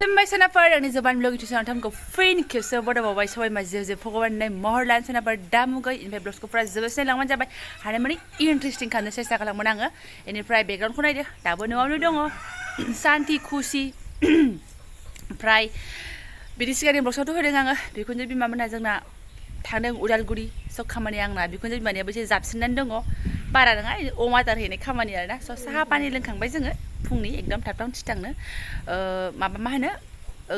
सोनाफोर आंनि Jobanivlog YouTube चेनेलाव नोंथांमोनखौ फिन खेबसे बरायबावबाय सबाय माजे भगवाननि महर लानो सोनाफोर दा मुगै इनिफ्राय ब्लग्सखौ फुरा जोबोसे लांबानो जाबाय हानाय माने इन्टारेस्टिं खालामनो सेस्था खालामोन आङो इनिफ्राय बेकग्राउन्डखौ नायदो दाबो न'आवनो दङ शान्ति खुसि ओमफ्राय बिदि सिगांनि ब्लग्सआवथ' होदों आङो बिखुनजो बिमामोनहा जोंना थांदों उदालगुरि स' खामानिया आंना बिखुनजो बिमानियाबो एसे जाबसिननानै दङ बारा नङा अमा आदार हैनाय खामानि आरोना स' साहा पानि लोंखांबाय जोङो फुंनि एकदम थाब थिथांनो माबा मा होनो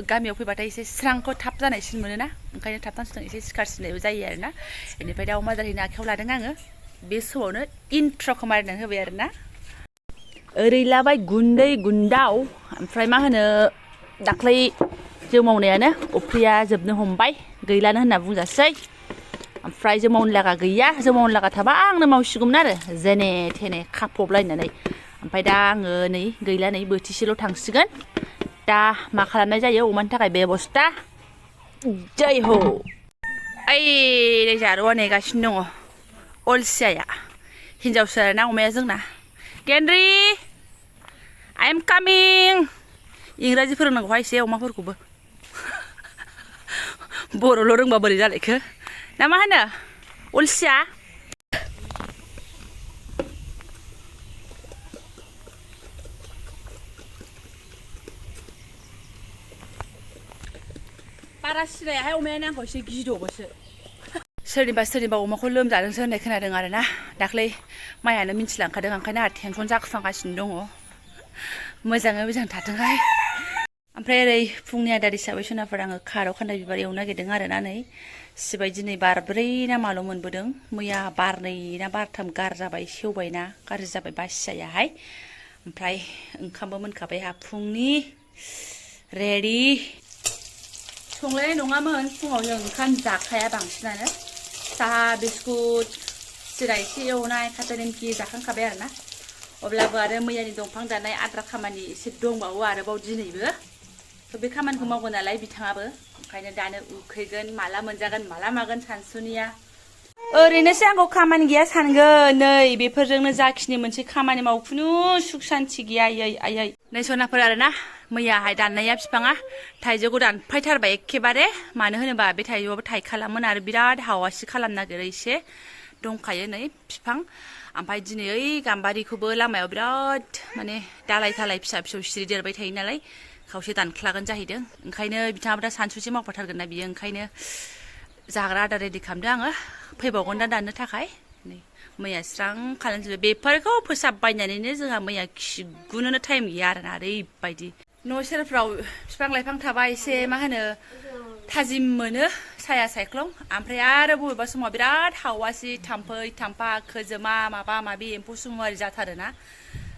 गामियाव फैबाथाय एसे स्रांखौ थाब जानायसिन मोनोना ओंखायनो थाब थिथां एसे सिखारसिननायबो जायो आरोना बेनिफ्राय दा अमा आदार हैनो आखायाव लादों आङो बे समावनो इन्ट्र'खौ मारिनानै होबाय आरोना ओरै लाबाय गुन्दै गुन्दाव ओमफ्राय मा होनो दाख्लै जों मावनायानो अफ्रिया जोबनो हमबाय गैलानो होनना बुंजासै ओमफ्राय जों मावनो लागा गैया जों मावनो लागा थाबा आंनो मावसिगौमोन आरो जेने थेने खाफबलायनानै ओमफ्राय दा आङो नै गैला नै बोथिसेल' थांसिगोन दा मा खालामनाय जायो अमानि थाखाय बेबस्था जै हो ओइ जारुवा नेगासिनो दङ अलसियाया हिन्जावसो आरोना अमाया जोंना गेन्द्रि आइ एम कामिं इंराजि फोरोंनांगौहाय एसे अमाफोरखौबो बर'ल' रोंबा बोरै जालायखो ना मा होनो अलसिया बारा सिलायाहाय अमायानो आंखौ एसे गिदबोसो सोरनिबा अमाखौ लोमजादोंसो होननाय खोनादों आरोना दाख्लै माइयानो मिन्थिलांखादों ओंखायनो आंहा टेनसन जाखुफांगासिनो दङ मोजाङै मोजां थाथोंहाय ओमफ्राय ओरै फुंनि आदार हिसाबै सोनाफोर आङो खारौ खान्दाय बिबार एवनो नागिरदों आरोना नै सिबाय दिनै बारब्रै ना माल' मोनबोदों मैया बारनै ना बारथाम गारजाबाय सेवबायना गाज्रि जाबाय बासिजायाहाय ओमफ्राय ओंखामबो मोनखाबाय आंहा फुंनि रेडि संलायनाय नङामोन फुङाव जों ओंखाम जाखाया बांसिनानो साहा बिस्कुट सिरा एसे एवनाय खाथा निमखि जाखांखाबाय आरोना अब्लाबो आरो मैयानि दंफां दाननाय आद्रा खामानि एसे दंबावो आरोबाव दिनैबो बे खामानिखौ मावगोन नालाय बिथाङाबो ओंखायनो दानो उखैगोन माला मोनजागोन माला मागोन सानसुनिया ओरैनोसो आंखौ खामानि गैया सानगोन नै बेफोरजोंनो जाखिनि मोनसे खामानि मावो खुनु सुख सान्थि गैया आयै नै सनाफोर आरोना मैयाहाय दाननाया बिफाङा थाइजौखौ दानफायथारबाय एखेबारे मानो होनोबा बे थाइजौआबो थाइखालामोन आरो बिराद हावासि खालामनो नागिरो एसे दंखायो नै बिफां ओमफ्राय दिनै ओइ गाम्बारिखौबो लामायाव बिराद माने दालाय थालाय फिसा फिसौ सिरि देरबाय थायो नालाय खावसे दानख्लागोन जाहैदों ओंखायनो बिथाङाबो दा सानसुसे मावफाथारगोन ना बियो ओंखायनो जाग्रा आदार रेडि खालामदों आङो फैबावगोन दा दाननो थाखाय नै मैया स्रां खालामजोबबाय बेफोरखौ फोसाबबायनानैनो जोंहा मैया खिगुनोनो टाइम गैया आरोना ओरैबायदि न' सेरफ्राव बिफां लाइफां थाबा एसे मा होनो थाजिम मोनो साया सायख्लं ओमफ्राय आरो बबेबा समाव बिराद हावासि थाम्फै थाम्फा खोजोमा माबा माबि एम्फौ सुमुआरि जाथारोना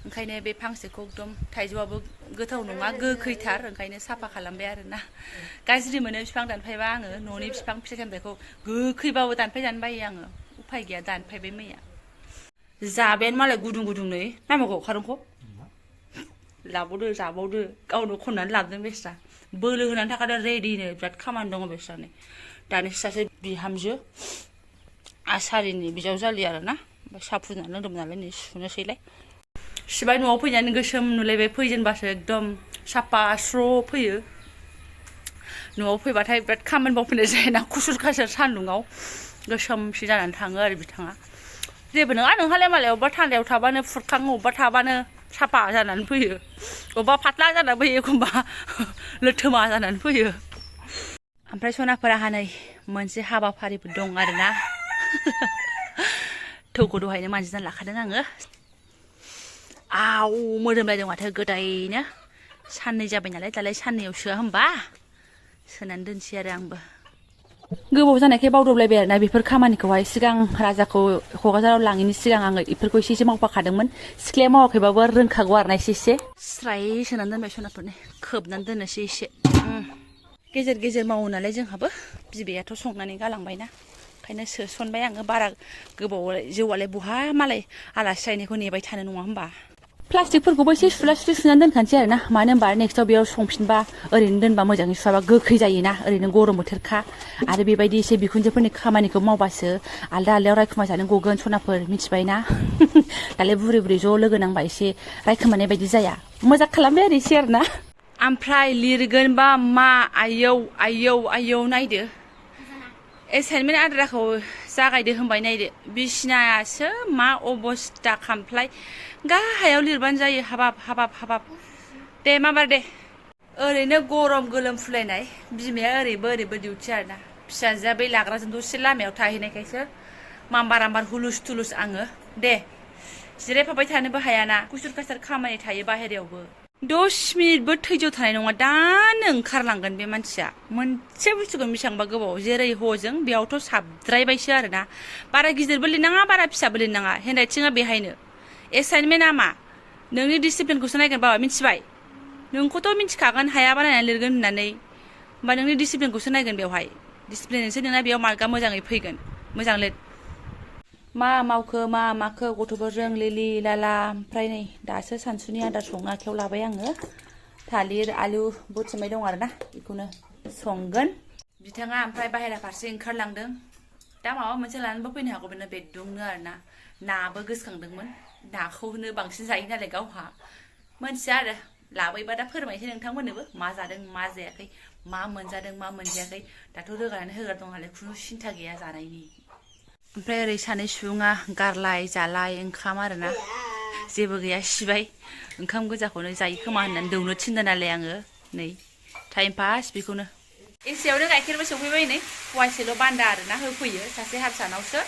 ओंखायनो बे फांसेखौ एकदम थाइजौआबो गोथाव नङा गोखैथार ओंखायनो साफा खालामबाय आरोना गाज्रि मोनो बिफां दानफायबा आङो न'नि बिफां फिथाइ सामथाइखौ गोखैबाबो दानफाय जानो बायो आङो उफाय गैया दानफायबाय मैया जाबायानो मालाय गुदुं नै नामागौ खारंखौ लाबावदो जाबावदो गावनो खननानै लाबोदों बेस्रा बोलो होनानै थाखादों रेडिनो बिराद खामानि दङ बेस्रा नै दानिसो सासे बिहामजो आसारिनि बिजावजालि आरोना ओमफ्राय साहा फुदुंनानै लोंदोंमोन नालाय नै सुनोसैलाय सिबाय न'आव फैनानै गोसोम नुलायबाय फैजेनबासो एकदम साफा स्र' फैयो न'आव फैबाथाय बिराद खामानि मावफैनाय जायोना खुसुर खासुर सान्दुङाव गोसोमसि जानानै थाङो आरो बिथाङा जेबो नङा नोंहालाय मालाय अबेबा थान्दायाव थाबानो फुरखाङो अबेबा थाबानो साफा जानानै फैयो अबेबा फाथ्ला जानानै फैयो एखमबा लोथोमा जानानै फैयो ओमफ्राय सनाफोराहा नै मोनसे हाबाफारिबो दं आरोना थौखौ दहायनो मानजिनानै लाखादों आङो आव मोदोमलायदों माथो गोदायनो साननै जाबाय नालाय दालाय साननैयाव सोआ होमबा सोनानै दोनसै आरो आंबो गोबाव जानायखाय बावदबलायबाय आरोना बेफोर खामानिखौहाय सिगां राजाखौ क'क्राझाराव लाङिनि सिगां आङो बेफोरखौ एसे मावफाखादोंमोन सिख्लाया मावाखैबाबो रोंखागौ आरोना एसे स्राय सोनानै दोनबाय सनाफोरनि खोबनानै दोननोसै एसे गेजेर गेजेर मावो नालाय जोंहाबो बिबैयाथ' संनानै गालांबायना ओंखायनो सोसनबाय आङो बारा गोबाव जौआलाय बहा मालाय आलासि जाहैनायखौ नेबाय थानो नङा होमबा प्लास्टिकफोरखौबो एसे सुला सुलि सुनानै दोनखानोसै आरोना मानो होनबा नेक्स्टआव बेयाव संफिनबा ओरैनो दोनबा मोजाङै सुवाबा गोखै जायोना ओरैनो गरम बोथोरखा आरो बेबायदि एसे बिखुनजोफोरनि खामानिखौ मावबासो आलदा आलदायाव रायखुमा जानो गगोन सनाफोर मिथिबायना दालाय बुरै ज' लोगो नांबा एसे रायखोमानाय बायदि जाया मजाक खालामबाय आरो एसे आरोना ओमफ्राय लिरगोनबा मा आयौ आयौ आयौ नायदो एसाइनमेन्ट आद्राखौ जागायदो होनबाय नायदो बिसिनायासो मा अबस्था खामफ्लाय गाहायाव लिरबानो जायो हाबाब हाबाब हाबाब दे माबार दे ओरैनो गरम गोलोमफुलायनाय बिमाया ओरैबो ओरैबो डिउटि आरोना फिसाजोआ बै लाग्राजों दसे लामायाव थाहैनायखायसो मामबार आमबार हुलुस थुलुस आङो दे जिरायफाबाय थानोबो हायाना कुसुर कासार खामानि थायो बाहेरायावबो 10 मिनिटबो थैज' थानाय नङा दानो ओंखारलांगोन बे मानसिया मोनसे बुस्थुखौ बेसेबांबा गोबाव जेरै हजों बेयावथ' साबद्रायबायसो आरोना बारा गिदिरबो लिरनाङा बारा फिसाबो लिरनाङा हेन्डराइटिंआ बेहायनो एसाइनमेन्टआ मा नोंनि डिसिप्लिनखौसो नायगोन बाबा मिथिबाय नोंखौथ' मिथिखागोन हायाबा नायनानै लिरगोन होननानै होमबा नोंनि डिसिप्लिनखौसो नायगोन बेवहाय डिसिप्लिनजोंसो नोंना बेयाव मार्कआ मोजाङै फैगोन मोजां लिर मा मावखो मा माखो गथ'फोरजों लिलि लाला ओमफ्राय नै दासो सानसुनि आदार संनो आखायाव लाबाय आङो थालिर आलु बुथुमनाय दं आरोना बेखौनो संगोन बिथाङा ओमफ्राय बाहेरा फारसे ओंखारलांदों दा माबा मोनसे लानानैबो फैनो हागौ बेनो बेदुंनो आरोना नाबो गोसोखांदोंमोन नाखौनो बांसिन जायो नालाय गावहा मोनथिया आरो लाबोयोबा दा फोरमायनोसै नोंथांमोननोबो मा जादों मा जायाखै मा मोनजादों मा मोनजायाखै दाथ' रोगानानै होग्रा दं नालाय खुनु सिन्था गैया जानायनि ओमफ्राय ओरै सानै सुबुङा गारलाय जालाय ओंखाम आरोना जेबो गैया सिबाय ओंखाम गोजाखौनो जायो खोमा होननानै दौनो थिनदों नालाय आङो नै टाइम पास बेखौनो एसेयावनो गाइखेरबो सफैबाय नै फवासेल' बान्दा आरोना होफैयो सासे हारसानावसो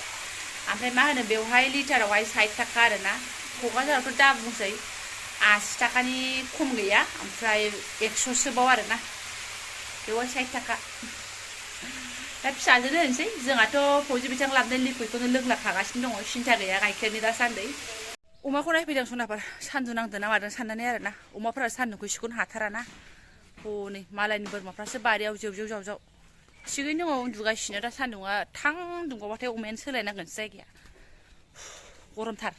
ओमफ्राय मा होनो बेवहाय लिटारावहाय 60 थाखा आरोना क'क्राझारावथ' दा बुंसै 80 थाखानि खम गैया ओमफ्राय 100सोबाव आरोना बेवहाय 60 थाखा दा फिसाजोनो होनसै जोंहाथ' फौजि बिथां लाबोनाय लिकुइडखौनो लोंलाखागासिनो दङ सिन्था गैया गाइखेरनि दासान्दै अमाखौ नायफैदों सनाफोर सान्दुं नांदों ना मादों साननानै आरोना अमाफोरा सान्दुंखौ सिखौनो हाथाराना हनै मालायनि बोरमाफ्रासो बारियाव जेवजेव जावजाव थिगैनो दङ उन्दुगासिनो दा सान्दुंआ थां दुंगावबाथाय अमायानो सोलायनांगोनसो जायगाया गरमथार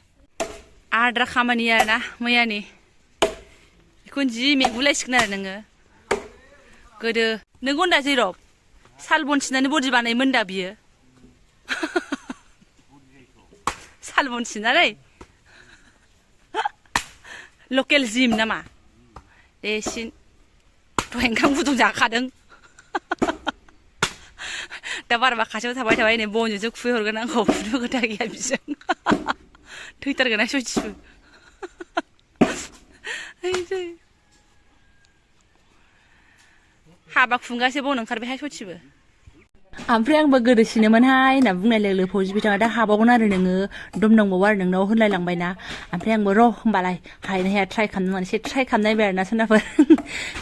आद्रा खामानि आरोना मैयानि बेखौनो जि मेंगुलायसिगोन आरो नोङो गोदो नोंगौ होनदा जेरब साल बन सिननानै बडि बानायोमोन दा बियो साल बन सिननानै लकेल जिम नामा दे सिन दहाय ओंखाम गुदुं जाखादों दा बारबा खाथियाव थाबाय थाबाय नै बनजोंसो खुबैहरगोन आंखौ खुनु खोथा गैया बिजों थैथारगोन आं सयथिबो हाबा खुंगासे बन ओंखारबायहाय सयथिबो ओमफ्राय आंबो गोदोसिनोमोनहाय होनना बुंनाय लोगो लोगो फौजि बिथाङा दा हाबावगोन आरो नोङो दम दंबावो आरो नोंनाव होनलायलांबायना ओमफ्राय आंबो र' होमबालाय हायनो हाया ट्राइ खालामनानै एसे ट्राइ खालामनायबाय आरोना सोरनाफोर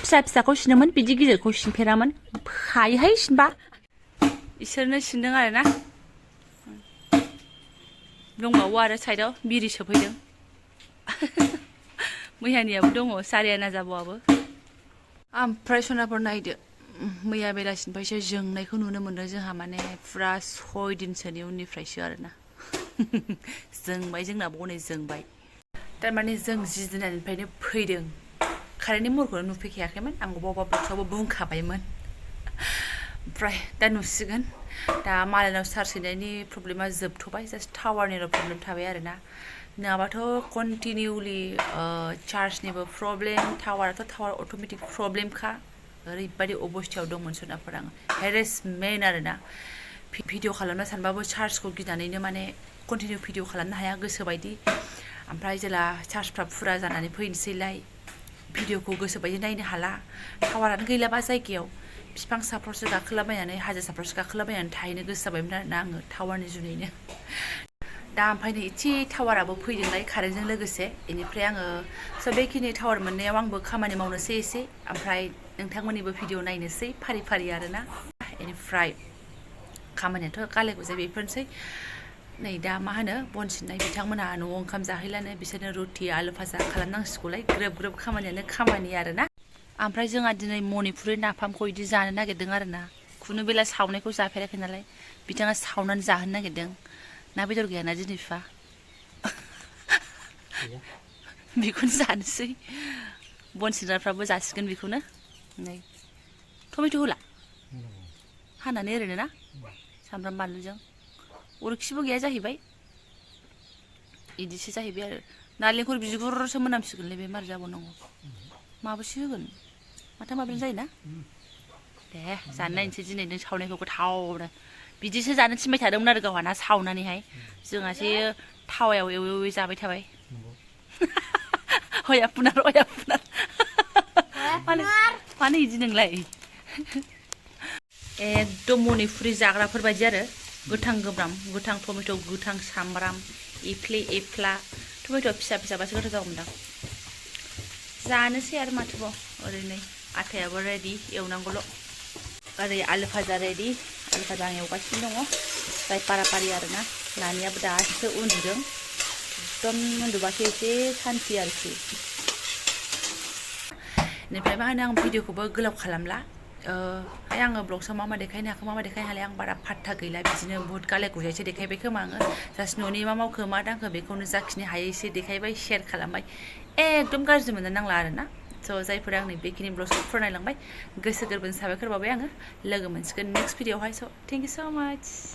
फिसा फिसाखौ सिनोमोन बिदि गिदिरखौ सिनफेरामोन हायोहाय सिनबा इसोरनो सिनदों आरोना दंबावो आरो साइडआव बिरि सोफैदों मैयानियाबो दङ सारिया नाजाबावआबो ओमफ्राय सनाफोर नायदो मैया बेलासिनिफ्रायसो जोंनायखौ नुनो मोन्दों जोंहा माने फुरा 6 दिनसोनि उननिफ्रायसो आरोना जोंबाय जोंनाबो हनै जोंबाय थारमाने जों जि दिननिफ्रायनो फैदों कारेन्टनि महरखौनो नुफैखायाखैमोन आं अबेबा ब्लगआवबो बुंखाबायमोन ओमफ्राय दा नुसिगोन दा मालायनाव चार्ज होनायनि प्रब्लेमा जोबथ'बाय जास्ट टावारनिल' प्रब्लेम थाबाय आरोना नङाबाथ' कन्टिनिउलि चार्जनिबो प्रब्लेम टावाराथ' टावार अट'मेटिक प्रब्लेमखा ओरैबायदि अबस्थायाव दंमोन सोरनाफोर आं हेरेसमेन्ट आरोना भिडिअ खालामनो सानबाबो चार्जखौ गिनानैनो माने कन्टिनिउ भिडिअ खालामनो हाया गोसोबायदि ओमफ्राय जेला चार्जफ्रा फुरा जानानै फैनोसैलाय भिडिअखौ गोसोबायदि नायनो हाला टावारानो गैलाबा जायगायाव बिफां साफ्रावसो गाखोलाबायनानै हाजो साफ्रावसो गाखोलाबायनानै थाहैनो गोसो जाबायमोन आरोना आङो टावारनि जुनैनो दा ओमफ्राय नै एसे टावाराबो फैदोंलाय कारेन्टजों लोगोसे बेनिफ्राय आङो स' बेखिनि टावार मोननायाव आंबो खामानि मावनोसै एसे ओमफ्राय नोंथांमोननिबो भिडिअ नायनोसै फारि फारि आरोना बेनिफ्राय खामानियाथ' गाले गुजाय बेफोरनोसै नै दा मा होनो बन सिननाय बिथांमोनहा न'आव ओंखाम जाहैलानो बिसोरनो रुटि आलु भाजा खालामनांसिगौलाय ग्रोब ग्रोब खामानियानो खामानि आरोना ओमफ्राय जोंहा दिनै मणिपुरि नाफामखौ बिदि जानो नागिरदों आरोना खुनु बेला सावनायखौ जाफेराखै नालाय बिथाङा सावनानै जाहोनो नागिरदों ना बेदर गैयाना दिनै बिफा बेखौनो जानोसै बन सिनग्राफ्राबो जासिगोन बेखौनो नै टमेट' होला हानानै ओरैनो ना सामब्राम बानलुजों अरखिबो गैया जाहैबाय इदिसो जाहैबाय आरो नालेंखर बिगुरसो मोनामसिगोनलै बे मारै जाबावनांगौ माबोसे होगोन माथाम माब्रै जायोना दे जानो नायनोसै दिनै नों सावनायखौ गोथावनो बिदिसो जानो थिनबाय थादोंमोन आरो गावहा ना सावनानैहाय जोंहासो थावायाव एवै एवै जाबाय थाबाय हया पुनार मानो इदि नोंलाय एकदम मनिपुरि जाग्राफोर बायदि आरो गोथां गोब्राम गोथां टमेट' गोथां सामब्राम एफ्ले एफ्ला टमेट' फिसा फिसाबासो गोथाव जागौमोनदां जानोसै आरो माथोबाव ओरैनो आथायाबो रेडि एवनांगौल' ओरै आलु भाजा रेडि आलु भाजा आं एवगासिनो दङ जाय पारापारि आरोना नानियाबो दासो उन्दुदों एकदम उन्दुबासो एसे सान्थि आरोखि बेनिफ्राय मा होनो आं भिडिअखौबो गोलाव खालामला आङो ब्लगसाव मा देखायनो हाखो मा देखायनो हालाय आं बारा फात्ता गैला बिदिनो बुहुत गाले गुजायसो देखायबाय खोमा आङो जास्ट न'नि मा मावखो मा दांखो बेखौनो जाखिनि हायो एसे देखायबाय शेयार खालामबाय एकदम गाज्रि मोननो नांला आरोना स' जायफोरा आंनि बेखिनि ब्लगखौ फरायलांबाय गोसो गोरबोनि साबायखर बावबाय आङो लोगो मोनसिगोन नेक्स्ट भिडिअआवहाय स' थेंक इउ स' माच